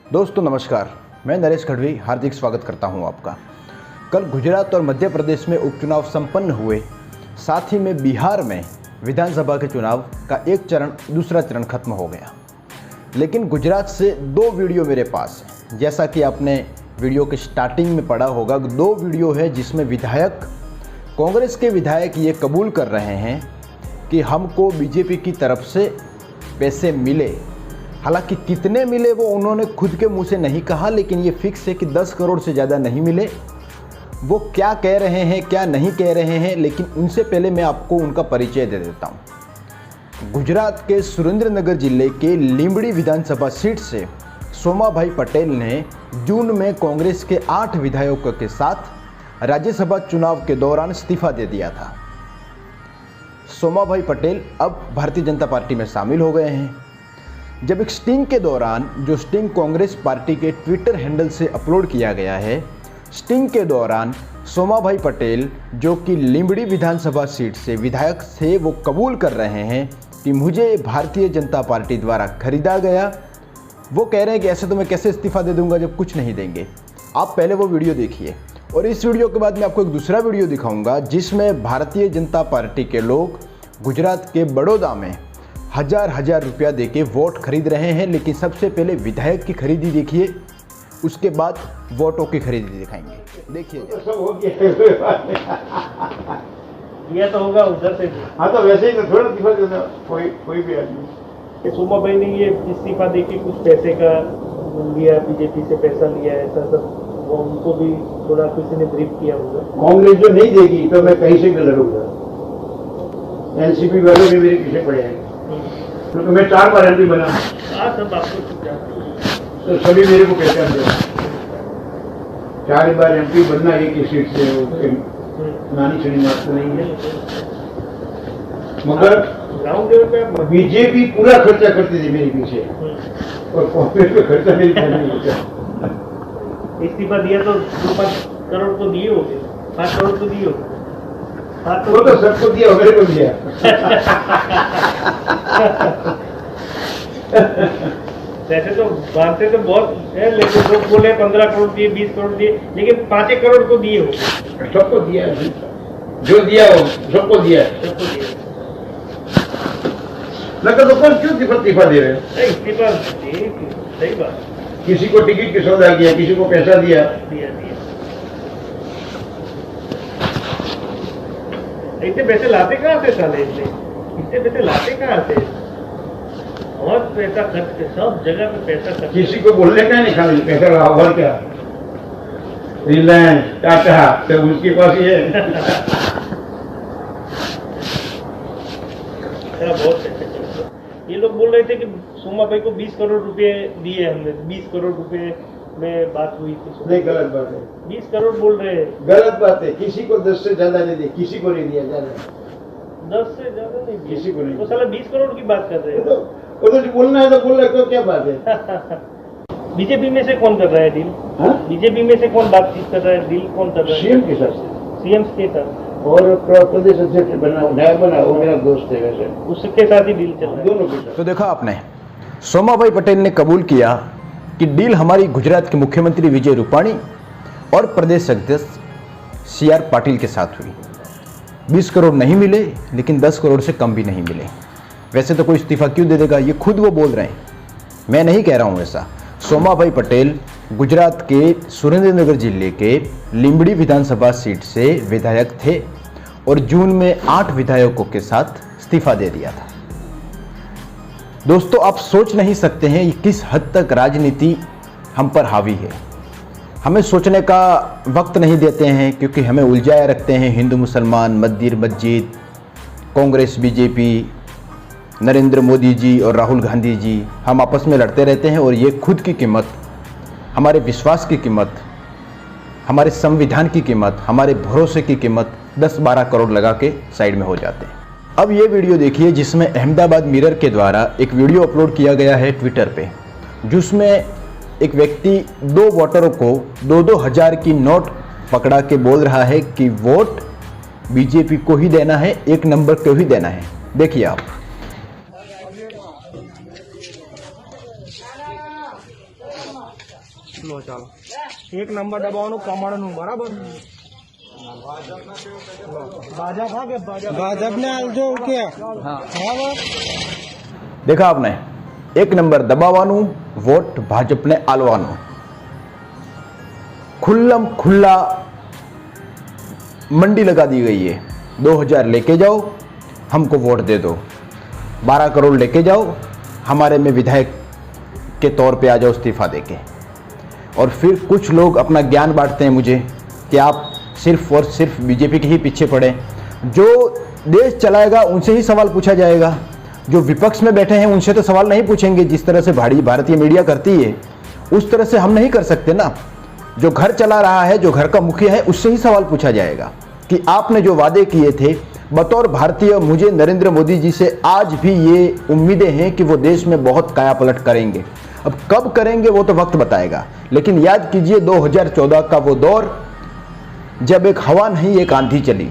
दोस्तों नमस्कार, मैं नरेश खड़वी हार्दिक स्वागत करता हूं आपका। कल गुजरात और मध्य प्रदेश में उपचुनाव संपन्न हुए, साथ ही में बिहार में विधानसभा के चुनाव का एक चरण दूसरा चरण खत्म हो गया। लेकिन गुजरात से दो वीडियो मेरे पास है। जैसा कि आपने वीडियो के स्टार्टिंग में पढ़ा होगा, दो वीडियो है जिसमें विधायक, कांग्रेस के विधायक ये कबूल कर रहे हैं कि हमको बीजेपी की तरफ से पैसे मिले। हालांकि कितने मिले वो उन्होंने खुद के मुंह से नहीं कहा, लेकिन ये फिक्स है कि 10 करोड़ से ज़्यादा नहीं मिले। वो क्या कह रहे हैं क्या नहीं कह रहे हैं, लेकिन उनसे पहले मैं आपको उनका परिचय दे देता हूँ। गुजरात के सुरेंद्रनगर जिले के लींबड़ी विधानसभा सीट से सोमाभाई पटेल ने जून में कांग्रेस के 8 विधायकों के साथ राज्यसभा चुनाव के दौरान इस्तीफा दे दिया था। सोमाभाई पटेल अब भारतीय जनता पार्टी में शामिल हो गए हैं। जब एक स्टिंग के दौरान, जो स्टिंग कांग्रेस पार्टी के ट्विटर हैंडल से अपलोड किया गया है, स्टिंग के दौरान सोमाभाई पटेल, जो कि लींबड़ी विधानसभा सीट से विधायक थे, वो कबूल कर रहे हैं कि मुझे भारतीय जनता पार्टी द्वारा खरीदा गया। वो कह रहे हैं कि ऐसे तो मैं कैसे इस्तीफा दे दूंगा जब कुछ नहीं देंगे। आप पहले वो वीडियो देखिए, और इस वीडियो के बाद मैं आपको एक दूसरा वीडियो दिखाऊंगा जिसमें भारतीय जनता पार्टी के लोग गुजरात के बड़ौदा में हजार रुपया देके वोट खरीद रहे हैं। लेकिन सबसे पहले विधायक की खरीदी देखिए, उसके बाद वोटों की खरीदी दिखाएंगे। देखिए ये तो होगा उधर से। हाँ, तो वैसे ही तो थोड़ा दिक्कत है ना, कोई भी आदमी। सोमा भाई ने ये इस्तीफा देके कुछ पैसे का लिया, बीजेपी से पैसा लिया, ऐसा सब वो उनको भी थोड़ा किसी ने ब्रीफ किया होगा। कांग्रेस जो नहीं देगी तो मैं कहीं से भी लड़ूंगा। एनसीपी वाले भी मेरे पीछे पड़े हैं, क्योंकि मैं 4 बार एमपी बना। सब आपको तो सभी मेरे को पहचान दे। 4 बार एमपी बनना एक ही सीट से नानी छड़ी बात तो नहीं है। मगर ग्राउंड लेवल पे बीजेपी पूरा खर्चा करती थी मेरे पीछे, और कांग्रेस पे खर्चा मेरी नहीं होता। इस्तीफा दिया तो 2-5 करोड़ तो दिए होंगे, 5 करोड़ तो दिए होंगे। वो तो सबको दिया, मेरे को दिया। वैसे तो बांधते तो बहुत है, लेकिन लोग बोले 15 करोड़ दिए, 20 करोड़ दिए, लेकिन 5 करोड़ को दिए होंगे। सबको दिया, जो दिया हो सबको दिया। सबको दिया। लगा तो कौन क्यों इस्तीफा दे रहे हैं? इस्तीफा सही बात। किसी को टिकट की सौदा किया, किसी को पैसा दिया। इतने पैसे लाते कहाँ से साले? इतने पैसे लाते कहाँ से? और पैसा खर्च के सब जगह पे पैसा खर्च। किसी को बोलने का नहीं, खाली पैसा लगा। और क्या, रिलायंस, टाटा, तो उसके पास ही है। बहुत पैसे खर्च। ये लोग बोल रहे थे कि सोमा भाई को 20 करोड़ रुपए दिए हमने, 20 करोड़ रुपए में बात हुई थी। नहीं, गलत बात है। 20 करोड़ बोल रहे हैं। गलत बात है। किसी को 10 से ज्यादा नहीं दिया, किसी को नहीं दिया ज्यादा। 10 से ज्यादा नहीं दिया किसी को नहीं। वो साला 20 करोड़ की बात कर रहे हैं। वो तो बोलना है तो बोल रहे, तो क्या बात है। बीजेपी में से कौन कर रहा है डील? बीजेपी में से कौन बातचीत कर रहा है, डील कौन कर रहा है? सीएम के साथ। सीएम के साथ और प्रदेश अध्यक्ष बना, नायब बना, वो मेरा दोस्त है। वैसे उसके साथ ही डील चल रहा है, दोनों के साथ। तो देखा आपने, सोमाभाई पटेल ने कबूल किया कि डील हमारी गुजरात के मुख्यमंत्री विजय रूपाणी और प्रदेश अध्यक्ष CR पाटिल के साथ हुई। 20 करोड़ नहीं मिले, लेकिन 10 करोड़ से कम भी नहीं मिले। वैसे तो कोई इस्तीफा क्यों दे देगा, ये खुद वो बोल रहे हैं, मैं नहीं कह रहा हूँ ऐसा। सोमाभाई पटेल गुजरात के सुरेंद्रनगर जिले के लींबड़ी विधानसभा सीट से विधायक थे और जून में 8 विधायकों के साथ इस्तीफा दे दिया था। दोस्तों, आप सोच नहीं सकते हैं किस हद तक राजनीति हम पर हावी है। हमें सोचने का वक्त नहीं देते हैं, क्योंकि हमें उलझाए रखते हैं हिंदू मुसलमान, मंदिर मस्जिद, कांग्रेस बीजेपी, नरेंद्र मोदी जी और राहुल गांधी जी। हम आपस में लड़ते रहते हैं, और ये खुद की कीमत, हमारे विश्वास की कीमत, हमारे संविधान की कीमत, हमारे भरोसे की कीमत 10-12 करोड़ लगा के साइड में हो जाते हैं। अब ये वीडियो देखिए जिसमें अहमदाबाद मिरर के द्वारा एक वीडियो अपलोड किया गया है ट्विटर पे, जिसमें एक व्यक्ति 2 वोटरों को 2-2 हज़ार की नोट पकड़ा के बोल रहा है कि वोट बीजेपी को ही देना है, 1 नंबर को ही देना है। देखिए आप। લો ચાલો 1 નંબર દબાવવાનું કમળનું બરાબર ભાજપ હા કે ભાજપને આલજો કે હા બરાબર देखा आपने, 1 नंबर दबावानू वोट भाजपने आलवानू। खुल्लम खुल्ला मंडी लगा दी गई है। 2000 लेके जाओ, हमको वोट दे दो। 12 करोड़ लेके जाओ, हमारे में विधायक के तौर पे आ जाओ इस्तीफा देके। और फिर कुछ लोग अपना ज्ञान बांटते हैं मुझे कि आप सिर्फ और सिर्फ बीजेपी के ही पीछे पड़े। जो देश चलाएगा उनसे ही सवाल पूछा जाएगा, जो विपक्ष में बैठे हैं उनसे तो सवाल नहीं पूछेंगे। जिस तरह से भारतीय मीडिया करती है उस तरह से हम नहीं कर सकते ना। जो घर चला रहा है, जो घर का मुखिया है, उससे ही सवाल पूछा जाएगा कि आपने जो वादे किए थे बतौर भारतीय। मुझे नरेंद्र मोदी जी से आज भी ये उम्मीदें हैं कि वो देश में बहुत कायापलट करेंगे। अब कब करेंगे वो तो वक्त बताएगा, लेकिन याद कीजिए 2014 का वो दौर जब एक हवा नहीं एक आंधी चली।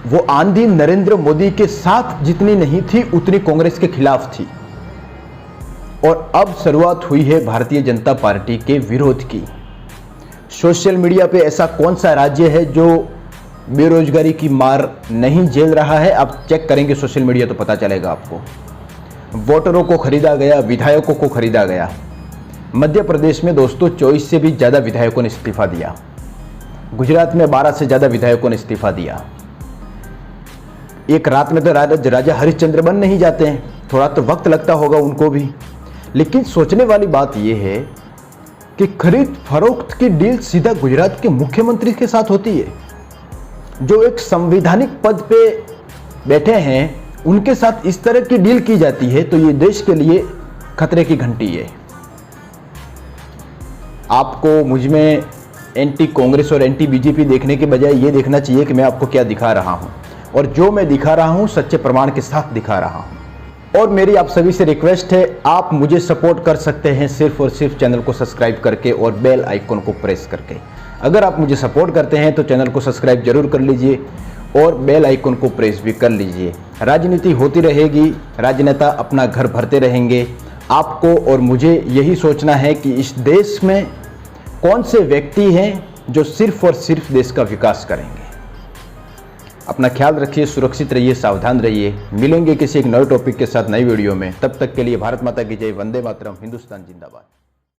वो आंधी नरेंद्र मोदी के साथ जितनी नहीं थी उतनी कांग्रेस के खिलाफ थी। और अब शुरुआत हुई है भारतीय जनता पार्टी के विरोध की। सोशल मीडिया पे ऐसा कौन सा राज्य है जो बेरोजगारी की मार नहीं झेल रहा है? आप चेक करेंगे सोशल मीडिया तो पता चलेगा आपको। वोटरों को खरीदा गया, विधायकों को खरीदा गया। मध्य प्रदेश में दोस्तों 24 से भी ज़्यादा विधायकों ने इस्तीफा दिया। गुजरात में 12 से ज़्यादा विधायकों ने इस्तीफा दिया। एक रात में तो राजा हरिश्चंद्र बन नहीं जाते हैं, थोड़ा तो वक्त लगता होगा उनको भी। लेकिन सोचने वाली बात यह है कि खरीद फरोख्त की डील सीधा गुजरात के मुख्यमंत्री के साथ होती है, जो एक संवैधानिक पद पे बैठे हैं। उनके साथ इस तरह की डील की जाती है तो ये देश के लिए खतरे की घंटी है। आपको मुझ में एंटी कांग्रेस और एंटी बीजेपी देखने के बजाय ये देखना चाहिए कि मैं आपको क्या दिखा रहा हूं, और जो मैं दिखा रहा हूं सच्चे प्रमाण के साथ दिखा रहा हूं। और मेरी आप सभी से रिक्वेस्ट है, आप मुझे सपोर्ट कर सकते हैं सिर्फ और सिर्फ चैनल को सब्सक्राइब करके और बेल आइकन को प्रेस करके। अगर आप मुझे सपोर्ट करते हैं तो चैनल को सब्सक्राइब जरूर कर लीजिए और बेल आइकन को प्रेस भी कर लीजिए। राजनीति होती रहेगी, राजनेता अपना घर भरते रहेंगे। आपको और मुझे यही सोचना है कि इस देश में कौन से व्यक्ति हैं जो सिर्फ और सिर्फ देश का विकास करेंगे। अपना ख्याल रखिए, सुरक्षित रहिए, सावधान रहिए। मिलेंगे किसी एक नए टॉपिक के साथ नई वीडियो में। तब तक के लिए भारत माता की जय, वंदे मातरम, हिंदुस्तान जिंदाबाद।